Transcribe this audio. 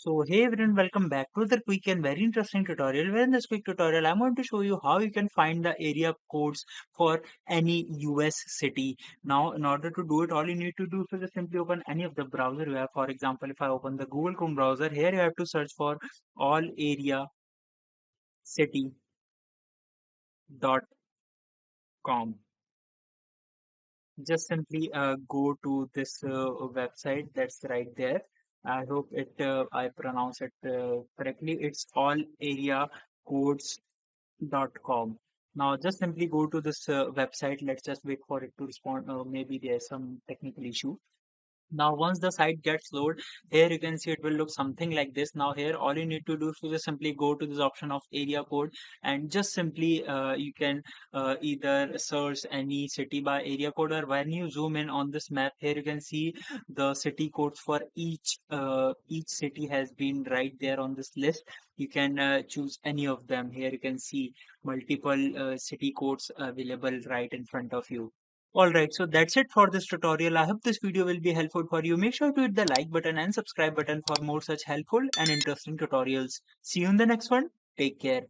So hey everyone, welcome back to the quick and very interesting tutorial. Where in this quick tutorial, I'm going to show you how you can find the area codes for any US city. Now, in order to do it, all you need to do is just simply open any of the browser you have. For example, if I open the Google Chrome browser, here you have to search for allAreaCity.com. Just simply go to this website that's right there. I hope I pronounce it correctly. It's allareacodes.com. Now just simply go to this website. Let's just wait for it to respond. Maybe there's some technical issue. Now, once the site gets loaded, here you can see it will look something like this. Now, here all you need to do is to just simply go to this option of area code and just simply you can either search any city by area code, or when you zoom in on this map, here you can see the city codes for each city has been right there on this list. You can choose any of them. Here you can see multiple city codes available right in front of you. Alright, so that's it for this tutorial. I hope this video will be helpful for you. Make sure to hit the like button and subscribe button for more such helpful and interesting tutorials. See you in the next one. Take care.